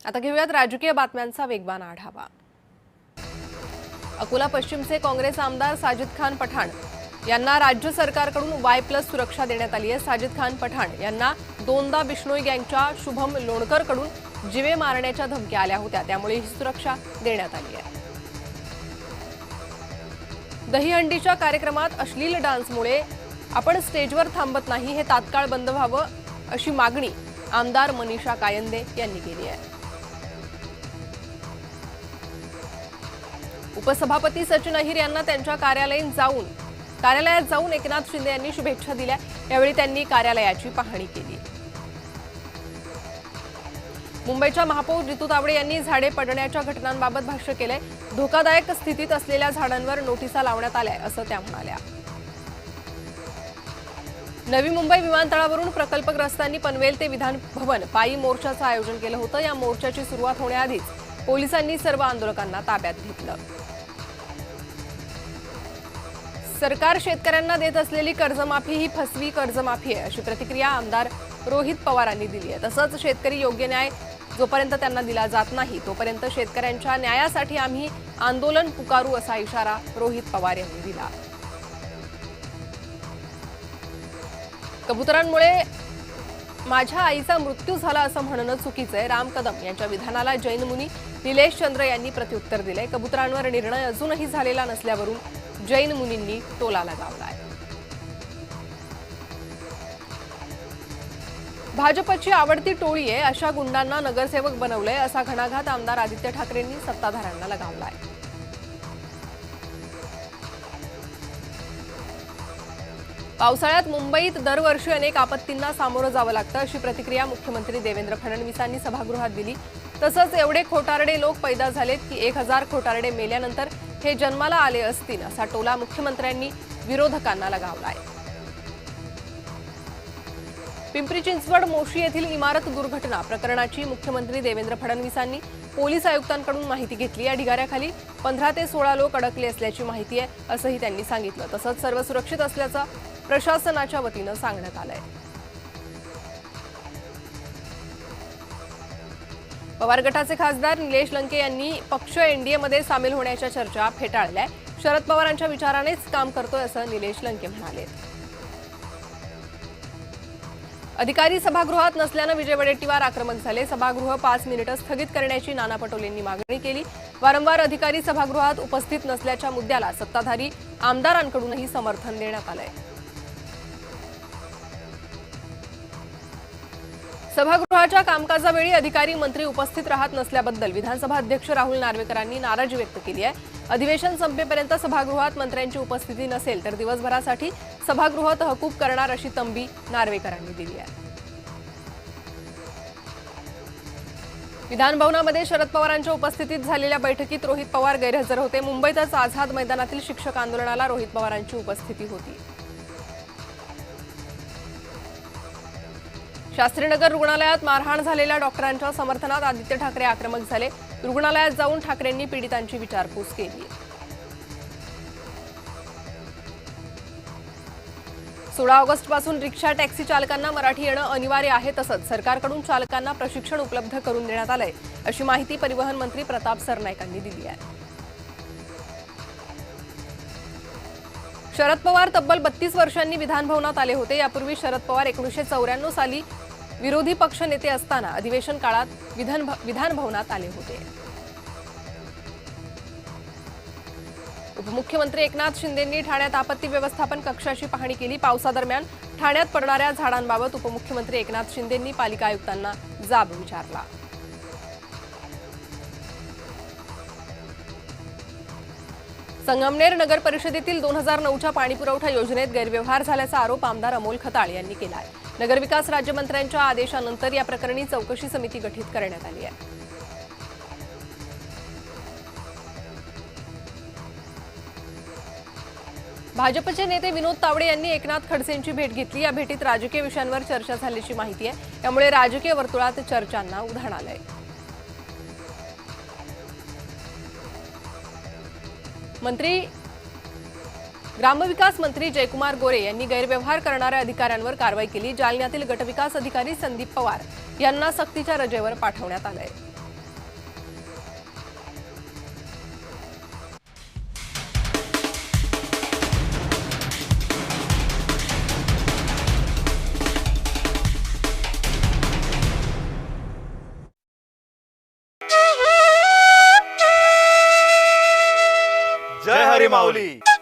आता घेऊयात राजकीय बातम्यांचा वेगवान आढावा। अकोला पश्चिमचे काँग्रेस आमदार साजिद खान पठाण यांना राज्य सरकारकडून Y+ सुरक्षा देण्यात आली आहे। साजिद खान पठाण यांना दोनदा बिश्नोई गँगच्या शुभम लोणकरकडून जीवे मारण्याच्या धमक्या आल्या होत्या, त्यामुळे ही सुरक्षा देण्यात आली आहे। दहीहंडीच्या कार्यक्रमात अश्लील डान्समुळे आपण स्टेजवर थांबत नाही, हे तात्काळ बंद व्हावं अशी मागणी आमदार मनीषा कायंदे यांनी केली आहे। उपसभापती सचिन अहिर यांना त्यांच्या कार्यालयात जाऊन एकनाथ शिंदे यांनी शुभेच्छा दिल्या। यावेळी त्यांनी कार्यालयाची पाहणी केली। मुंबईच्या महापौर रितू तावडे यांनी झाडे पडण्याच्या घटनांबाबत भाष्य केले। धोकादायक स्थितीत असलेल्या झाडांवर नोटिसा लावण्यात आल्या असं त्या म्हणाल्या। नवी मुंबई विमानतळावरून प्रकल्पग्रस्तांनी पनवेल ते विधान भवन पायी मोर्चाचं आयोजन केलं होतं। या मोर्चाची सुरुवात होण्याआधीच पोलिसांनी सर्व आंदोलकांना ताब्यात घेतलं। सरकार शेतकऱ्यांना देत असलेली कर्जमाफी ही फसवी कर्जमाफी आहे, अशी प्रतिक्रिया आमदार रोहित पवारांनी दिली आहे। तसंच शेतकरी योग्य न्याय जोपर्यंत त्यांना दिला जात नाही तोपर्यंत शेतकऱ्यांच्या न्यायासाठी आम्ही आंदोलन पुकारू, असा इशारा रोहित पवार यांनी दिला। कबुतरांमुळे माझ्या आईचा मृत्यू झाला असं म्हणणं चुकीचं आहे। राम कदम यांच्या विधानाला जैन मुनी निलेश चंद्र यांनी प्रत्युत्तर दिले। कबुतरांवर निर्णय अजूनही झालेला नसल्यावरून जैन मुनींनी टोला लगावलाय। भाजपची आवडती टोळी आहे अशा गुंडांना नगरसेवक बनवलंय, असा घणाघात आमदार आदित्य ठाकरेंनी सत्ताधाऱ्यांना लगावलाय। पावसाळ्यात मुंबईत दरवर्षी अनेक आपत्तींना सामोरं जावं लागतं, अशी प्रतिक्रिया मुख्यमंत्री देवेंद्र फडणवीसांनी सभागृहात दिली। तसंच एवढे खोटारडे लोक पैदा झालेत की 1000 खोटारडे मेल्यानंतर हे जन्माला आले असतील, असा टोला मुख्यमंत्र्यांनी विरोधकांना लगावलाय। पिंपरी चिंचवड मोशी येथील इमारत दुर्घटना प्रकरणाची मुख्यमंत्री देवेंद्र फडणवीसांनी पोलीस आयुक्तांकडून माहिती घेतली। या ढिगाऱ्याखाली 15 ते 16 लोक अडकले असल्याची माहिती आहे, असंही त्यांनी सांगितलं। तसंच सर्व सुरक्षित असल्याचं प्रशासनाच्या वतीनं सांगण्यात आलंय। पवार गटाचे खासदार निलेश लंके यांनी पक्ष एनडीएमध्ये सामील होण्याच्या चर्चा फेटाळल्या। शरद पवारांच्या विचारानेच काम करतोय, असं निलेश लंके म्हणाले। अधिकारी सभागृहात नसल्यानं विजय वडेट्टीवार आक्रमक झाले। सभागृह 5 मिनिटं स्थगित करण्याची नाना पटोलेंनी मागणी केली। वारंवार अधिकारी सभागृहात उपस्थित नसल्याच्या मुद्द्याला सत्ताधारी आमदारांकडूनही समर्थन देण्यात आलंय। सभागृहाच्या कामकाजावेळी अधिकारी मंत्री उपस्थित राहत नसल्याबद्दल विधानसभा अध्यक्ष राहुल नार्वेकरांनी नाराजी व्यक्त केली आहे। अधिवेशन संपेपर्यंत सभागृहात मंत्र्यांची उपस्थिती नसेल तर दिवसभरासाठी सभागृह तहकूब करणार, अशी तंबी नार्वेकरांनी दिली आहे। विधानभवनामध्ये शरद पवारांच्या उपस्थितीत झालेल्या बैठकीत रोहित पवार गैरहजर होते। मुंबईतच आझाद मैदानातील शिक्षक आंदोलनाला रोहित पवारांची उपस्थिती होती। शास्त्रीनगर रुग्णालयात मारहाण झालेल्या डॉक्टरांच्या समर्थनात आदित्य ठाकरे आक्रमक झाले। रुग्णालयात जाऊन ठाकरेंनी पीडितांची विचारपूस केली। 16 ऑगस्टपासून रिक्षा टॅक्सी चालकांना मराठी येणं अनिवार्य आहे। तसंच सरकारकडून चालकांना प्रशिक्षण उपलब्ध करून देण्यात आलंय, अशी माहिती परिवहन मंत्री प्रताप सरनाईकांनी दिली आहे। शरद पवार तब्बल 32 वर्षांनी विधानभवनात आले होते। यापूर्वी शरद पवार 1994 साली विरोधी पक्ष नेते असताना अधिवेशन काळात विधानभवनात आले होते। उपमुख्यमंत्री एकनाथ शिंदेंनी ठाण्यात आपत्ती व्यवस्थापन कक्षाची पाहणी केली। पावसादरम्यान ठाण्यात पडणाऱ्या झाडांबाबत उपमुख्यमंत्री एकनाथ शिंदेंनी पालिका आयुक्तांना जाब विचारला। संगमनेर नगर परिषदेतील 2009च्या पाणीपुरवठा योजनेत गैरव्यवहार झाल्याचा आरोप आमदार अमोल खताळ यांनी केला आहे। नगरविकास राज्यमंत्र्यांच्या आदेशानंतर या प्रकरणी चौकशी समिती गठीत करण्यात आली आहे। भाजपचे नेते विनोद तावडे यांनी एकनाथ खडसेंची भेट घेतली। या भेटीत राजकीय विषयांवर चर्चा झाल्याची माहिती आहे। त्यामुळे राजकीय वर्तुळात चर्चांना उधाण आलंय। मंत्री ग्रामविकास मंत्री जयकुमार गोरे यांनी गैरव्यवहार करणाऱ्या अधिकाऱ्यांवर कारवाई केली। जालन्यातील गटविकास अधिकारी संदीप पवार यांना सक्तीच्या रजेवर पाठवण्यात आले। हरी माऊली.